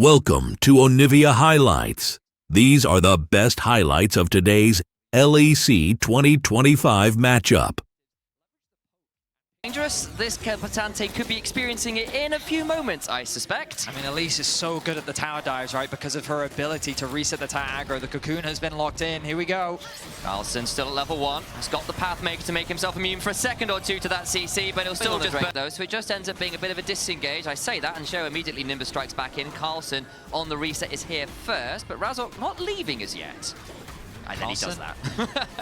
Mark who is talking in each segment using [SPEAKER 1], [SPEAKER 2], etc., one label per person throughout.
[SPEAKER 1] Welcome to Onivia Highlights. These are the best highlights of today's LEC 2025 matchup.
[SPEAKER 2] Dangerous. This Kempatante could be experiencing it in a few moments, I suspect.
[SPEAKER 3] I mean, Elise is so good at the tower dives, right? Because of her ability to reset the tower aggro. The cocoon has been locked in. Here we go.
[SPEAKER 2] Carlson still at level 1. He's got the Pathmaker to make himself immune for a second or two to that CC, but he'll still just burn those. So it just ends up being a bit of a disengage. I say that, and Show immediately Nimbus strikes back in. Carlson on the reset is here first, but Razork not leaving as yet. And then he does that.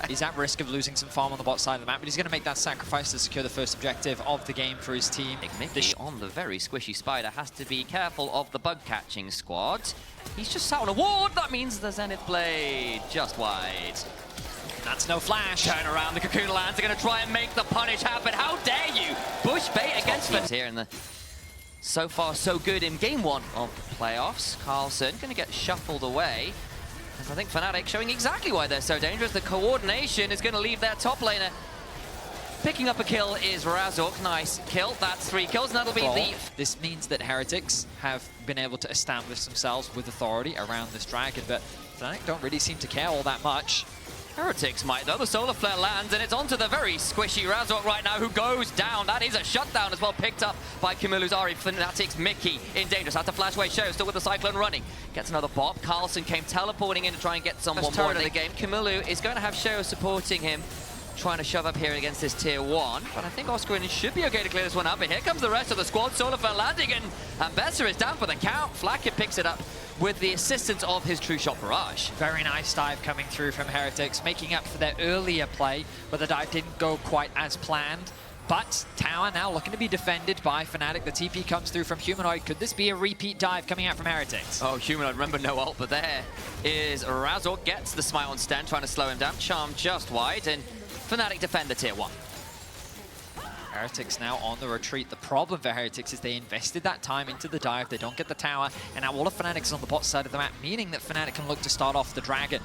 [SPEAKER 3] He's at risk of losing some farm on the bot side of the map, but he's going to make that sacrifice to secure the first objective of the game for his team.
[SPEAKER 2] Mickey on the very squishy spider has to be careful of the bug catching squad. He's just sat on a ward. That means the Zenith Blade just wide.
[SPEAKER 3] That's no flash.
[SPEAKER 2] Turn around, the Cocoon lands are going to try and make the punish happen. How dare you? Bush bait against them. Here in the so far so good in game 1 of the playoffs. Carlson going to get shuffled away. I think Fnatic showing exactly why they're so dangerous. The coordination is going to leave their top laner. Picking up a kill is Razork. Nice kill. That's 3 kills, and that'll be the...
[SPEAKER 3] This means that Heretics have been able to establish themselves with authority around this dragon, but Fnatic don't really seem to care all that much.
[SPEAKER 2] Heretics might, though. The Solar Flare lands, and it's onto the very squishy Razork right now, who goes down. That is a shutdown as well, picked up by Kamilu's Ari. Fnatic's Mickey in danger. Has to flash away. Show still with the Cyclone running. Gets another bop. Carlson came teleporting in to try and get someone more in the game. Kamilu is going to have Show supporting him, trying to shove up here against this tier 1. But I think Oscar should be okay to clear this one up. But here comes the rest of the squad. Solar Flare landing, and Besser is down for the count. Flacker picks it up with the assistance of his True Shot Barrage.
[SPEAKER 3] Very nice dive coming through from Heretics, making up for their earlier play, but the dive didn't go quite as planned. But tower now looking to be defended by Fnatic. The TP comes through from Humanoid. Could this be a repeat dive coming out from Heretics?
[SPEAKER 2] Oh, Humanoid, remember no ult, but there is Razork, gets the smite on Sten, trying to slow him down. Charm just wide, and Fnatic defend the tier 1.
[SPEAKER 3] Heretics now on the retreat. The problem for Heretics is they invested that time into the dive. They don't get the tower, and now all of Fnatic is on the bot side of the map, meaning that Fnatic can look to start off the dragon.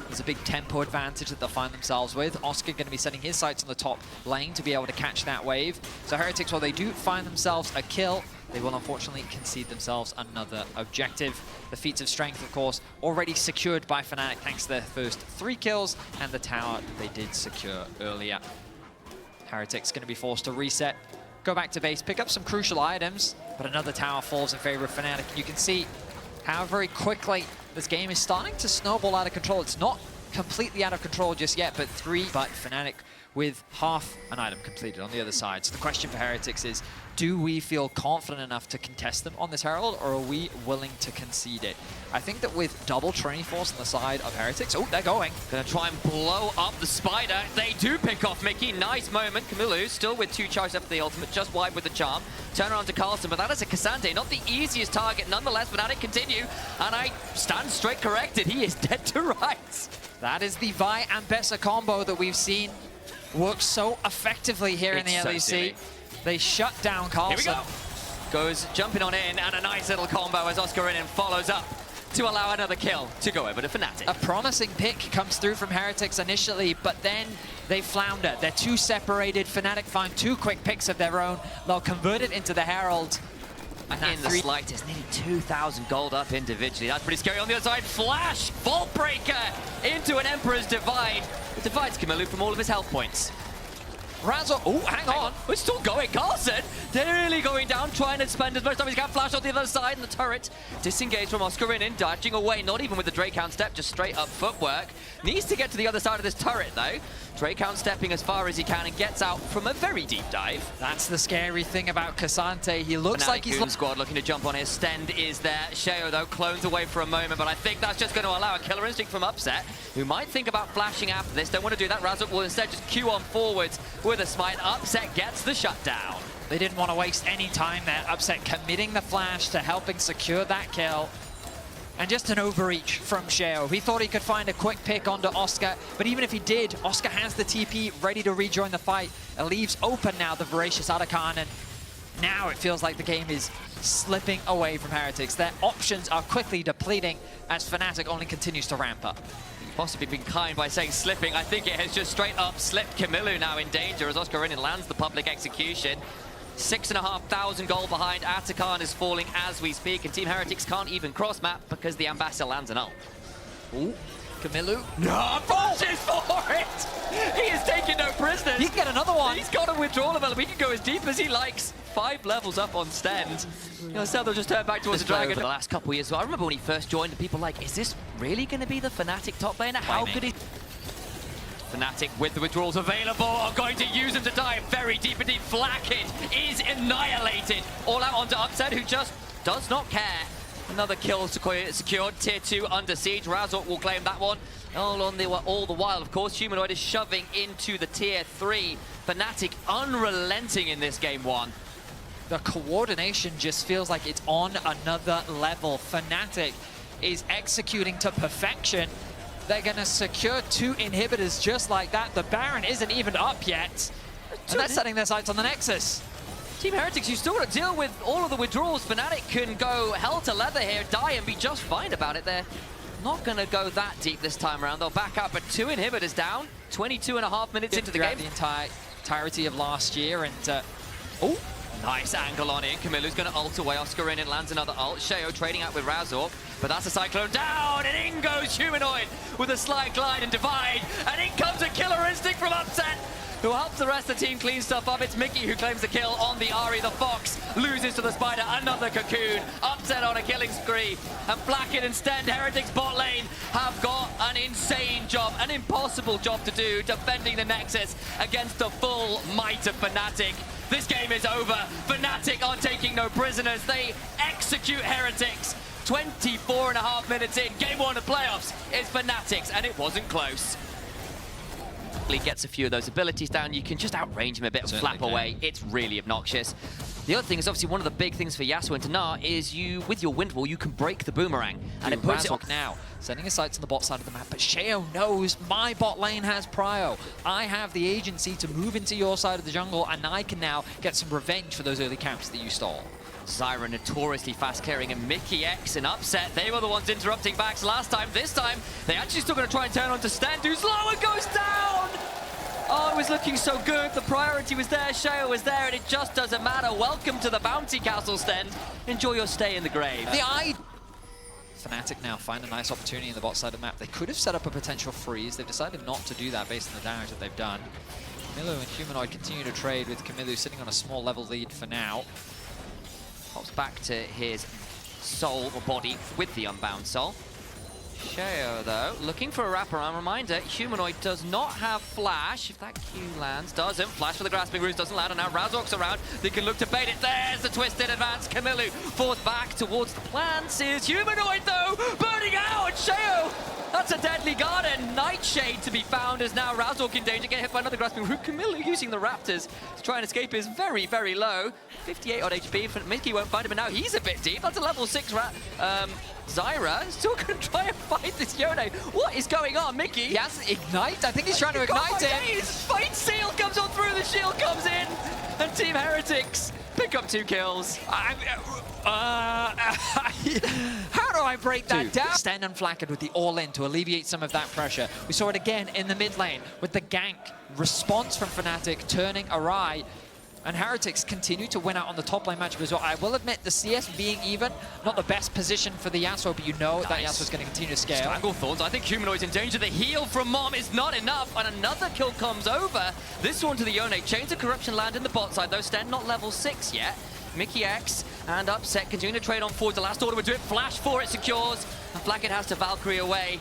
[SPEAKER 3] There's a big tempo advantage that they'll find themselves with. Oscar going to be setting his sights on the top lane to be able to catch that wave. So Heretics, while they do find themselves a kill, they will unfortunately concede themselves another objective. The feats of strength, of course, already secured by Fnatic thanks to their first 3 kills, and the tower they did secure earlier. Heretics going to be forced to reset, go back to base, pick up some crucial items, but another tower falls in favor of Fnatic. You can see how very quickly this game is starting to snowball out of control. It's not completely out of control just yet, but Fnatic with half an item completed on the other side. So the question for Heretics is, do we feel confident enough to contest them on this Herald, or are we willing to concede it? I think that with double Trinity Force on the side of Heretics, oh, they're going.
[SPEAKER 2] Gonna try and blow up the spider. They do pick off Mickey. Nice moment. Kamilu still with 2 charges after the ultimate, just wide with the charm. Turn around to Carlson, but that is a Cassandre, not the easiest target. Nonetheless, Fnatic continue, and I stand straight corrected. He is dead to rights.
[SPEAKER 3] That is the Vi and Besser combo that we've seen work so effectively here in the LEC. They shut down Carlson.
[SPEAKER 2] Here we go. Goes jumping on in, and a nice little combo as Oscar in and follows up to allow another kill to go over to Fnatic.
[SPEAKER 3] A promising pick comes through from Heretics initially, but then they flounder. They're too separated. Fnatic find 2 quick picks of their own. They'll convert it into the Herald.
[SPEAKER 2] And in the slightest, nearly 2,000 gold up individually. That's pretty scary. On the other side, Flash, Vault Breaker into an Emperor's Divide. It divides Kamilu from all of his health points.
[SPEAKER 3] Razork, oh, hang on.
[SPEAKER 2] We're still going. Carlson nearly going down, trying to spend as much time as he can. Flash on the other side, and the turret disengaged from Oscar in, dodging away, not even with the Drakehound step, just straight up footwork. Needs to get to the other side of this turret, though. Drakehound stepping as far as he can and gets out from a very deep dive.
[SPEAKER 3] That's the scary thing about Cassandre. He looks like he's...
[SPEAKER 2] squad looking to jump on his Stend is there. Sheo, though, clones away for a moment, but I think that's just going to allow a killer instinct from Upset, who might think about flashing after this. Don't want to do that. Razork will instead just queue on forwards with a smite. Upset gets the shutdown.
[SPEAKER 3] They didn't want to waste any time there. Upset committing the flash to helping secure that kill. And just an overreach from Sheo. He thought he could find a quick pick onto Oscar, but even if he did, Oscar has the TP ready to rejoin the fight. It leaves open now the Voracious Arakan, and now it feels like the game is slipping away from Heretics. Their options are quickly depleting as Fnatic only continues to ramp up.
[SPEAKER 2] Possibly been kind by saying slipping. I think it has just straight up slipped. Kamilu now in danger as Oscar in and lands the public execution. 6,500 gold behind. Atakan is falling as we speak, and Team Heretics can't even cross map because the Ambassador lands an ult.
[SPEAKER 3] Ooh, Camillu.
[SPEAKER 2] No, pushes for it! He is taking no prisoners.
[SPEAKER 3] He can get another one.
[SPEAKER 2] He's got a withdrawal level. He can go as deep as he likes. 5 levels up on Stend. Now they'll just turn back towards the Dragon. The last couple of years, I remember when he first joined, and people were like, is this really going to be the Fnatic top laner? How could he? Fnatic with the withdrawals available are going to use them to dive very deep indeed. Flakked is annihilated. All out onto Upset, who just does not care. Another kill secured. Tier 2 under siege. Razork will claim that one. All the while, of course, Humanoid is shoving into the Tier 3. Fnatic unrelenting in this game 1.
[SPEAKER 3] The coordination just feels like it's on another level. Fnatic is executing to perfection. They're going to secure 2 inhibitors just like that. The Baron isn't even up yet. And they're setting their sights on the Nexus.
[SPEAKER 2] Team Heretics, you still got to deal with all of the withdrawals. Fnatic can go hell to leather here, die and be just fine about it. They're not going to go that deep this time around. They'll back up, but 2 inhibitors down. 22.5 minutes into the game.
[SPEAKER 3] The entirety of last year, and
[SPEAKER 2] oh, nice angle on it. Camillu's going to ult away. Oscar in and lands another ult. Sheo trading out with Razork, but that's a Cyclone down, and in goes Humanoid with a slight glide and divide, and in comes a killer instinct from Upset, who helps the rest of the team clean stuff up. It's Mickey who claims the kill on the Ahri. The Fox loses to the Spider. Another Cocoon. Upset on a killing spree. And Flakked and Stend, Heretics bot lane, have got an insane job, an impossible job to do, defending the Nexus against the full might of Fnatic. This game is over. Fnatic are taking no prisoners. They execute Heretics. 24.5 minutes in. Game 1 of playoffs is Fnatic's, and it wasn't close. Gets a few of those abilities down, you can just outrange him a bit and flap away. It's really obnoxious. The other thing is obviously one of the big things for Yasuo and Tanar is you, with your wind wall, you can break the boomerang. And it puts it on
[SPEAKER 3] now, sending his sights on the bot side of the map, but Sheo knows my bot lane has prio. I have the agency to move into your side of the jungle, and I can now get some revenge for those early camps that you stole.
[SPEAKER 2] Zyra notoriously fast carrying, and Mickey X and Upset, they were the ones interrupting backs last time. This time, they actually still going to try and turn on to Stend, who's low and goes down! Oh, it was looking so good. The priority was there, Sheo was there, and it just doesn't matter. Welcome to the Bounty Castle, Stend. Enjoy your stay in the grave.
[SPEAKER 3] Fnatic now find a nice opportunity in the bot side of the map. They could have set up a potential freeze. They've decided not to do that based on the damage that they've done. Camillu and Humanoid continue to trade, with Camillu sitting on a small level lead for now.
[SPEAKER 2] Pops back to his soul or body with the unbound soul. Sheo, though, looking for a wraparound. Reminder, Humanoid does not have flash. If that Q lands, doesn't. Flash for the grasping roots doesn't land, and now Razork's around. They can look to bait it. There's the twisted advance. Camillu forced back towards the plants. Is Humanoid, though, burning out. Sheo, that's a deadly garden. Nightshade to be found as now Razork in danger. Get hit by another grasping root. Camillu using the Raptors to try and escape is very, very low. 58 odd HP. Mickey won't find him, and now he's a bit deep. That's a level 6 Zyra still going to try and fight this Yone. What is going on, Mickey?
[SPEAKER 3] Yes, ignite. I think he's trying to ignite it.
[SPEAKER 2] Fight seal comes on through, the shield comes in, and Team Heretics pick up 2 kills.
[SPEAKER 3] How do I break that down? Stend and Flakked with the all-in to alleviate some of that pressure. We saw it again in the mid lane with the gank response from Fnatic turning awry. And Heretics continue to win out on the top lane matchup as well. I will admit, the CS being even, not the best position for the Yasuo, but you know that Yasuo's going to continue to scale.
[SPEAKER 2] Stranglethorns, I think Humanoid's in danger. The heal from Mom is not enough, and another kill comes over. This one to the Yone. Chains of Corruption land in the bot side, though. Stend not level 6 yet. Mickey X and Upset continue to trade on forward. The last order would do it. Flash for it, secures. And Flakked has to Valkyrie away.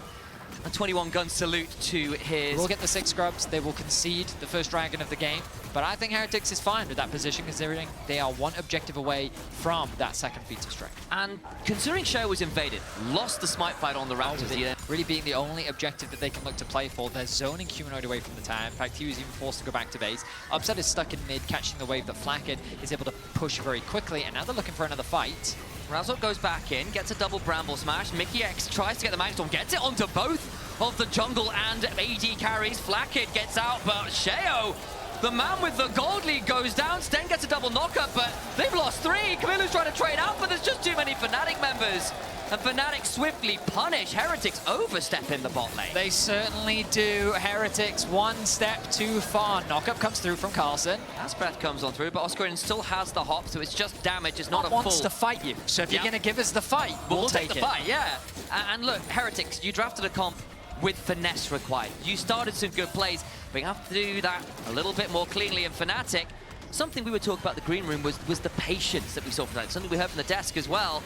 [SPEAKER 2] A 21-gun salute to his...
[SPEAKER 3] We'll get the 6 scrubs. They will concede the first dragon of the game. But I think Heretics is fine with that position, considering they are 1 objective away from that second feat of strength.
[SPEAKER 2] And considering Sheo was invaded, lost the smite fight on the Raptors.
[SPEAKER 3] Really being the only objective that they can look to play for. They're zoning Humanoid away from the tower. In fact, he was even forced to go back to base. Upset is stuck in mid, catching the wave that Flakked is able to push very quickly, and now they're looking for another fight.
[SPEAKER 2] Razork goes back in, gets a double Bramble Smash. Mickey X tries to get the Magstorm, gets it onto both of the jungle and AD carries. Flakked gets out, but Sheo, the man with the gold lead, goes down. Stend gets a double knockup, but they've lost 3. Camillu's trying to trade out, but there's just too many Fnatic members. And Fnatic swiftly punish Heretics overstep in the bot lane.
[SPEAKER 3] They certainly do. Heretics one step too far. Knockup comes through from Carlson.
[SPEAKER 2] Last breath comes on through, but Oscarin still has the hop, so it's just damage. It's not a full.
[SPEAKER 3] Wants to fight you. So if you're going to give us the fight, we'll take
[SPEAKER 2] the
[SPEAKER 3] it.
[SPEAKER 2] fight, yeah. And look, Heretics, you drafted a comp with finesse required. You started some good plays, but you have to do that a little bit more cleanly. And Fnatic, something we were talking about in the green room was the patience that we saw from Fnatic. Something we heard from the desk as well.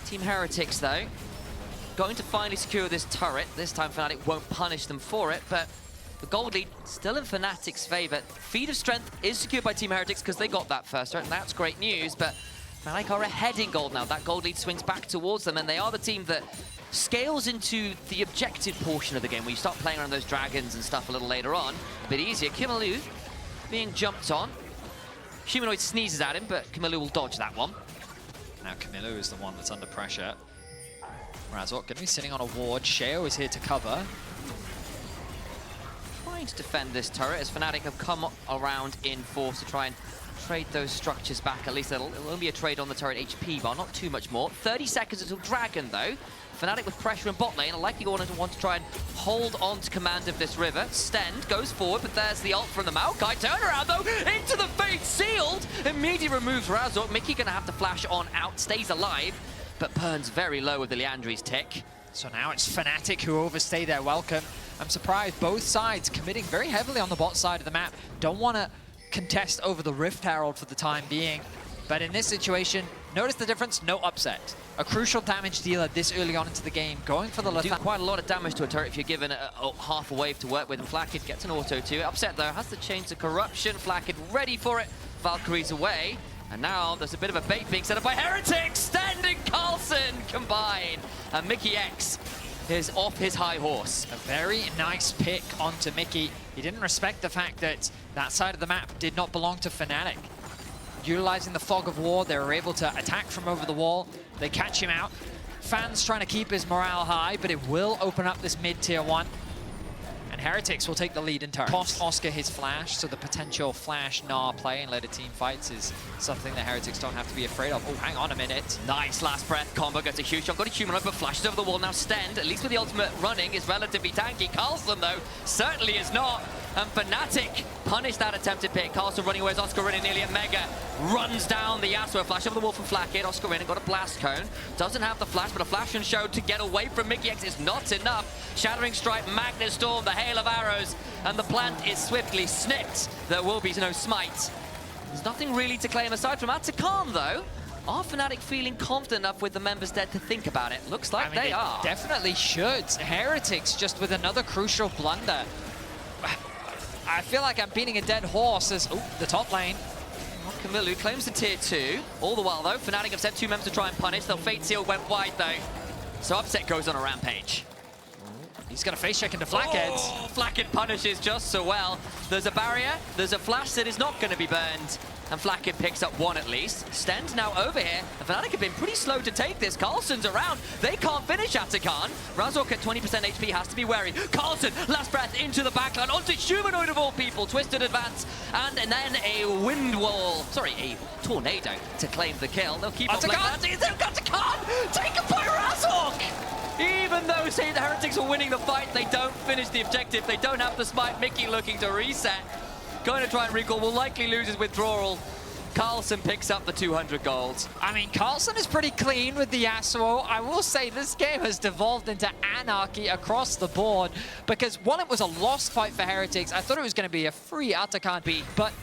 [SPEAKER 2] Team Heretics, though, going to finally secure this turret. This time Fnatic won't punish them for it, but the gold lead still in Fnatic's favor. Feed of Strength is secured by Team Heretics because they got that first turret, and that's great news, but Fnatic are ahead in gold now. That gold lead swings back towards them, and they are the team that scales into the objective portion of the game, where you start playing around those dragons and stuff a little later on. A bit easier. Kimilu being jumped on. Humanoid sneezes at him, but Kimilu will dodge that one.
[SPEAKER 3] Now Kimilu is the one that's under pressure. Razork going to be sitting on a ward. Sheo is here to cover.
[SPEAKER 2] Trying to defend this turret as Fnatic have come around in force to try and trade those structures back. At least it'll only be a trade on the turret HP bar, not too much more. 30 seconds until Dragon, though. Fnatic with pressure in bot lane are likely going to want to try and hold on to command of this river. Stend goes forward, but there's the ult from the Maokai. Turnaround, though, into the Fate Sealed. Immediately removes Razork. Mickey going to have to flash on out, stays alive, but burns very low with the Liandry's tick.
[SPEAKER 3] So now it's Fnatic who overstay their welcome. I'm surprised both sides committing very heavily on the bot side of the map. Don't want to contest over the Rift Herald for the time being. But in this situation, notice the difference, no upset. A crucial damage dealer this early on into the game, going for the
[SPEAKER 2] Do quite a lot of damage to a turret if you're given half a wave to work with, and Flakked gets an auto too. Upset though, has the chain to corruption. Flakked ready for it. Valkyrie's away. And now there's a bit of a bait being set up by Heretics. Standing Carlson combined. And Mickey X is off his high horse.
[SPEAKER 3] A very nice pick onto Mickey. He didn't respect the fact that that side of the map did not belong to Fnatic. Utilizing the fog of war, they were able to attack from over the wall. They catch him out. Fans trying to keep his morale high, but it will open up this mid-tier 1. And Heretics will take the lead in turn. Cost Oscar his flash, so the potential flash Gnar play and later team fights is something that Heretics don't have to be afraid of. Oh, hang on a minute.
[SPEAKER 2] Nice last breath combo, gets a huge shot, got a humanoid, but flashes over the wall. Now Stend, at least with the ultimate running, is relatively tanky. Carlson, though, certainly is not. And Fnatic punish that attempted pick. Carlson running away as Oscarin nearly at Mega. Runs down the Yasuo. Flash over the wall from Flakked. Oscarin got a blast cone. Doesn't have the flash, but a flash and show to get away from Mickey X is not enough. Shattering Strike, Magnet Storm, the hail of arrows, and the plant is swiftly snipped. There will be no smite. There's nothing really to claim aside from Atakan, though. Are Fnatic feeling confident enough with the members dead to think about it? Looks like they are.
[SPEAKER 3] Definitely should. Heretics just with another crucial blunder. I feel like I'm beating a dead horse as, the top lane.
[SPEAKER 2] Kimilu claims the tier 2. All the while, though, Fnatic have sent 2 members to try and punish. Their Fate Seal went wide, though. So Upset goes on a rampage.
[SPEAKER 3] He's got a face check into Flakked.
[SPEAKER 2] Oh, Flakked punishes just so well. There's a barrier, there's a flash that is not going to be burned. And Flakked picks up 1 at least. Stend now over here. And Fnatic have been pretty slow to take this. Carlson's around. They can't finish Atakan. Razork at 20% HP has to be wary. Carlson, last breath into the backline. Onto Humanoid of all people. Twisted advance. And then a wind wall. Sorry, a tornado to claim the kill. They'll keep on playing that. Atakan! Taken by Razork! Even though saying the Heretics are winning the fight, they don't finish the objective. They don't have the smite. Mickey looking to reset. Going to try and recall, will likely lose his withdrawal. Carlson picks up the 200 gold.
[SPEAKER 3] I mean, Carlson is pretty clean with the Yasuo. I will say this game has devolved into anarchy across the board because while it was a lost fight for Heretics, I thought it was going to be a free Atakan, but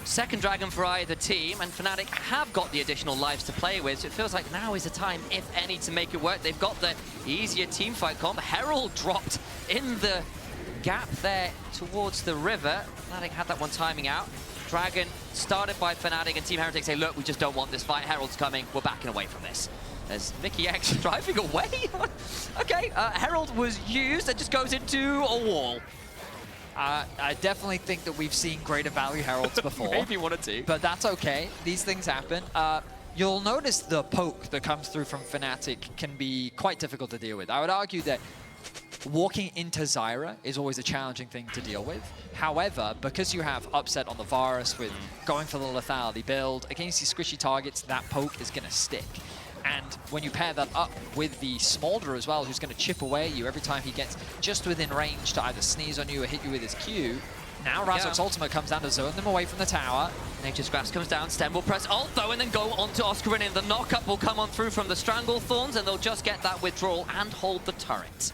[SPEAKER 2] second dragon for either team, and Fnatic have got the additional lives to play with, so it feels like now is the time, if any, to make it work. They've got the easier team fight comp. Herald dropped in the gap there towards the river. Fnatic had that one timing out. Dragon started by Fnatic, and Team Heretics say, look, we just don't want this fight. Herald's coming. We're backing away from this. There's Mickey X driving away. Okay, Herald was used and just goes into a wall.
[SPEAKER 3] I definitely think that we've seen greater value Heralds before.
[SPEAKER 2] Maybe 1 or 2.
[SPEAKER 3] But that's okay. These things happen. You'll notice the poke that comes through from Fnatic can be quite difficult to deal with. I would argue that walking into Zyra is always a challenging thing to deal with. However, because you have Upset on the Varus with going for the lethality build, against these squishy targets, that poke is going to stick. And when you pair that up with the Smolder as well, who's going to chip away at you every time he gets just within range to either sneeze on you or hit you with his Q, now Razork's ultimate comes down to zone them away from the tower.
[SPEAKER 2] Nature's Grasp comes down, Stem will press ult though, and then go on to Oscarinin. The knockup will come on through from the Stranglethorns, and they'll just get that withdrawal and hold the turret.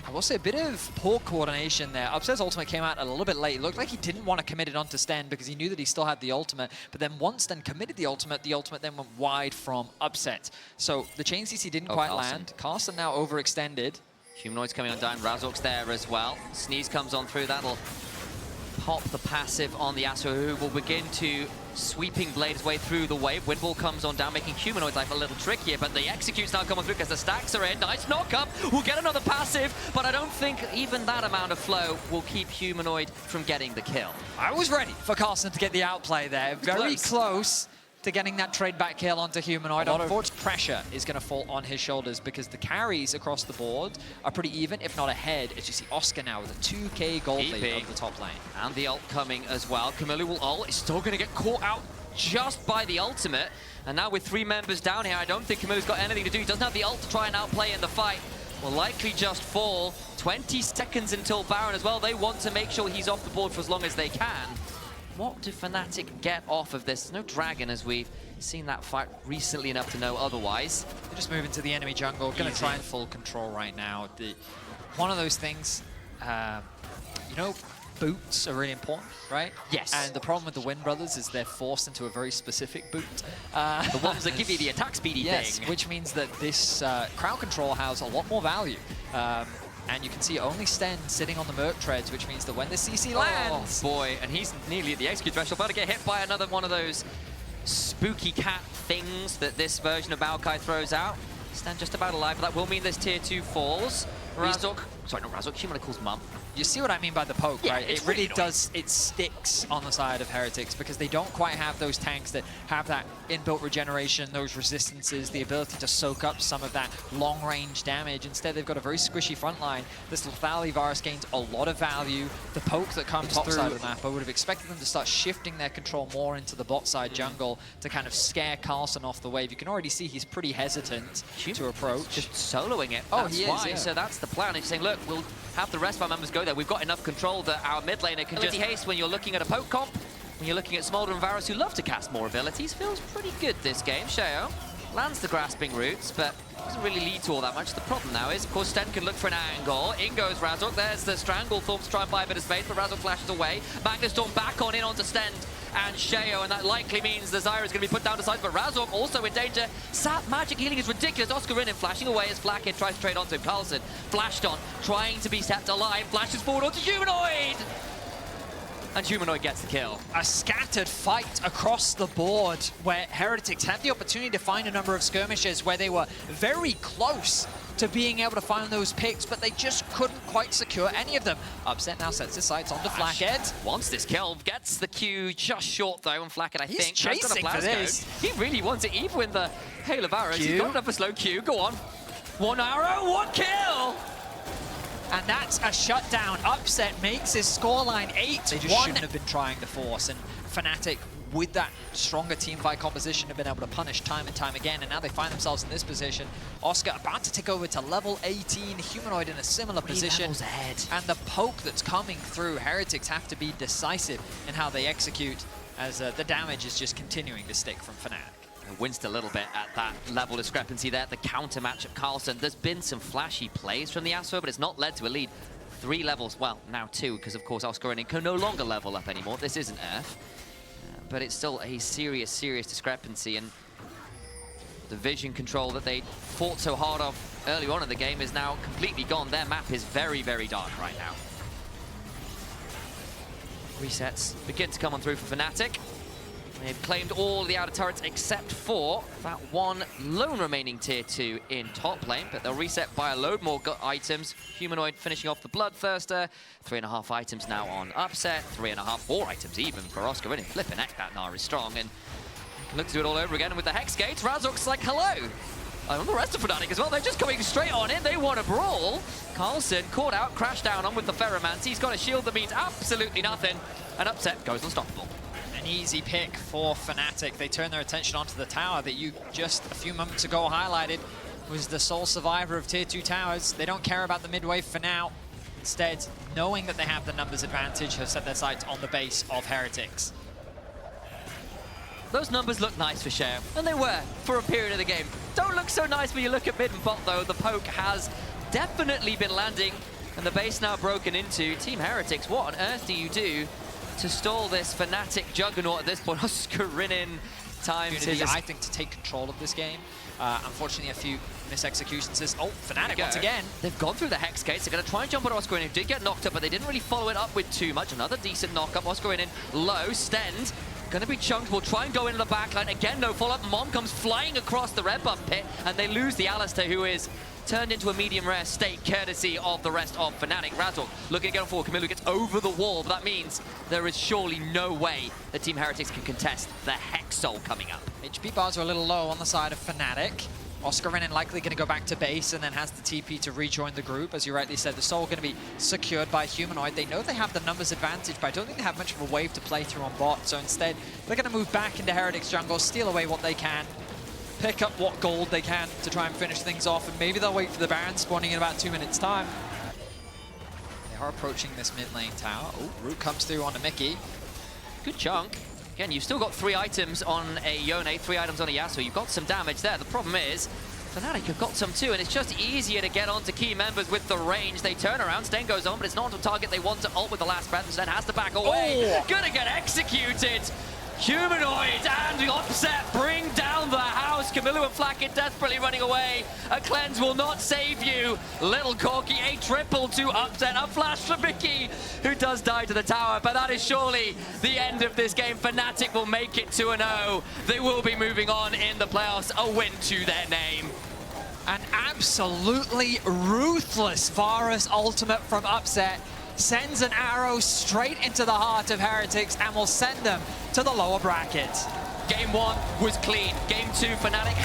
[SPEAKER 3] I will say a bit of poor coordination there. Upset's ultimate came out a little bit late. It looked like he didn't want to commit it onto Sten because he knew that he still had the ultimate. But then once Sten committed the ultimate then went wide from Upset. So the chain CC didn't quite land. Carson now overextended.
[SPEAKER 2] Humanoid's coming on down, Razork's there as well. Sneeze comes on through, that'll pop the passive on the Yasuo, who will begin to sweeping blade his way through the wave. Windwall comes on down, making Humanoid's life a little trickier, but the executes now come on through because the stacks are in. Nice knock-up, we'll get another passive, but I don't think even that amount of flow will keep Humanoid from getting the kill.
[SPEAKER 3] I was ready for Carson to get the outplay there. Very close to getting that trade back kill onto Humanoid. Unfortunately, pressure is going to fall on his shoulders because the carries across the board are pretty even, if not ahead, as you see Oscar now with a 2k gold lead over the top lane.
[SPEAKER 2] And the ult coming as well. Camille will ult, is still going to get caught out just by the ultimate. And now with 3 members down here, I don't think Camille's got anything to do. He doesn't have the ult to try and outplay in the fight. Will likely just fall. 20 seconds until Baron as well. They want to make sure he's off the board for as long as they can. What do Fnatic get off of this? There's no dragon, as we've seen that fight recently enough to know otherwise.
[SPEAKER 3] They're just moving to the enemy jungle, going to try and full control right now. One of those things, you know, boots are really important, right?
[SPEAKER 2] Yes.
[SPEAKER 3] And the problem with the Wind Brothers is they're forced into a very specific boot.
[SPEAKER 2] The ones that give you the attack speedy thing.
[SPEAKER 3] Which means that this crowd control has a lot more value. And you can see only Sten sitting on the Merc treads, which means that when the CC lands...
[SPEAKER 2] Oh boy, and he's nearly at the execute threshold, about to get hit by another one of those spooky cat things that this version of Maokai throws out. Sten just about alive, but that will mean this tier 2 falls. Razork, sorry, not Razork, Humanoid calls Mum.
[SPEAKER 3] You see what I mean by the poke,
[SPEAKER 2] yeah,
[SPEAKER 3] right? It really does, it sticks on the side of Heretics because they don't quite have those tanks that have that inbuilt regeneration, those resistances, the ability to soak up some of that long-range damage. Instead, they've got a very squishy front line. This lethality virus gains a lot of value. The poke that comes through side of the map, I would have expected them to start shifting their control more into the bot side jungle to kind of scare Carlson off the wave. You can already see he's pretty hesitant to approach.
[SPEAKER 2] Just soloing it.
[SPEAKER 3] Oh,
[SPEAKER 2] that's
[SPEAKER 3] he
[SPEAKER 2] why.
[SPEAKER 3] is, yeah.
[SPEAKER 2] So that's the plan. He's saying, look, we'll have the rest of our members go there. We've got enough control that our mid laner can just haste when you're looking at a poke comp. When you're looking at Smolder and Varus, who love to cast more abilities, feels pretty good this game. Sheo lands the grasping roots, but doesn't really lead to all that much. The problem now is, of course, Sten can look for an angle. In goes Razork. There's the Stranglethorn to try and buy a bit of space, but Razork flashes away. Magnustorm back on in onto Sten and Sheo, and that likely means the Zyra is going to be put down to sides, but Razork also in danger. Sap magic healing is ridiculous. Oscarinin flashing away as Flakkid tries to trade onto him. Carlson flashed on, trying to be kept alive, flashes forward onto Humanoid! And Humanoid gets the kill.
[SPEAKER 3] A scattered fight across the board where Heretics had the opportunity to find a number of skirmishes where they were very close to being able to find those picks, but they just couldn't quite secure any of them. Upset now sets his sights onto Flakkid.
[SPEAKER 2] Wants this kill, gets the Q just short though on Flakkid, I think.
[SPEAKER 3] He's chasing for this.
[SPEAKER 2] He really wants it, even with the Hail of Arrows. He's got enough for slow Q, go on. 1 arrow, 1 kill!
[SPEAKER 3] And that's a shutdown. Upset makes his scoreline 8-1. They just shouldn't have been trying to force, and Fnatic, with that stronger teamfight composition, have been able to punish time and time again, and now they find themselves in this position. Oscar about to take over to level 18, Humanoid in a similar position.
[SPEAKER 2] Ahead.
[SPEAKER 3] And the poke that's coming through, Heretics have to be decisive in how they execute, as the damage is just continuing to stick from Fnatic.
[SPEAKER 2] Winced a little bit at that level discrepancy there, the counter match of Carlson. There's been some flashy plays from the Yasuo, but it's not led to a lead. 3 levels, well, now 2, because of course Oscarinin can no longer level up anymore. This isn't Earth, but it's still a serious discrepancy, and the vision control that they fought so hard of early on in the game is now completely gone. Their map is very dark right now. Resets begin to come on through for Fnatic. They've claimed all the outer turrets except for that 1 lone remaining tier 2 in top lane, but they'll reset by a load more items. Humanoid finishing off the Bloodthirster. 3.5 items now on Upset. 3.5, 4 items even for Oscarinin. Flipping heck, that Gnar is strong, and look to do it all over again. And with the Hex Gates, Razork's like, hello! And the rest of Fnatic as well, they're just coming straight on in. They want a brawl. Carlson caught out, crashed down on with the Ferromancy. He's got a shield that means absolutely nothing. And Upset goes unstoppable.
[SPEAKER 3] an easy pick for Fnatic. They turn their attention onto the tower that you just a few moments ago highlighted was the sole survivor of tier 2 towers. They don't care about the mid wave for now. Instead, knowing that they have the numbers advantage, have set their sights on the base of Heretics.
[SPEAKER 2] Those numbers look nice for Share, and they were for a period of the game. Don't look so nice when you look at mid and bot though. The poke has definitely been landing, and the base now broken into. Team Heretics, what on earth do you do to stall this Fnatic juggernaut at this point? Oscarinin times his...
[SPEAKER 3] I think to take control of this game. Unfortunately, a few misexecutions. Oh, Fnatic once again.
[SPEAKER 2] They've gone through the Hex Gates. They're going to try and jump on Oscarinin. Did get knocked up, but they didn't really follow it up with too much. Another decent knock-up. Oscarinin low. Stend going to be chunked. We'll try and go into the backline. Again, no follow-up. Mom comes flying across the red buff pit, and they lose the Alistair, who is turned into a medium rare state, courtesy of the rest of Fnatic. Razork looking to get on forward. Camilo gets over the wall, but that means there is surely no way that Team Heretics can contest the Hex Soul coming up.
[SPEAKER 3] HP bars are a little low on the side of Fnatic. Oscarinin likely going to go back to base and then has the TP to rejoin the group. As you rightly said, the Soul going to be secured by Humanoid. They know they have the numbers advantage, but I don't think they have much of a wave to play through on bot. So instead, they're going to move back into Heretics jungle, steal away what they can, pick up what gold they can to try and finish things off, and maybe they'll wait for the Baron spawning in about 2 minutes' time. They are approaching this mid lane tower. Oh, Root comes through onto Mickey.
[SPEAKER 2] Good chunk. Again, you've still got 3 items on a Yone, 3 items on a Yasuo. You've got some damage there. The problem is, Fnatic have got some too, and it's just easier to get onto key members with the range. They turn around, Sten goes on, but it's not on target. They want to ult with the last breath, and Sten has to back away.
[SPEAKER 3] Oh.
[SPEAKER 2] Gonna get executed. Humanoid and Offset bring down the house. Camilo and Flacket desperately running away. A cleanse will not save you. Little Corky, a triple to Upset. A flash for Mickey, who does die to the tower, but that is surely the end of this game. Fnatic will make it 2-0. They will be moving on in the playoffs. A win to their name.
[SPEAKER 3] An absolutely ruthless Varus ultimate from Upset sends an arrow straight into the heart of Heretics and will send them to the lower bracket.
[SPEAKER 2] Game 1 was clean. Game 2, Fnatic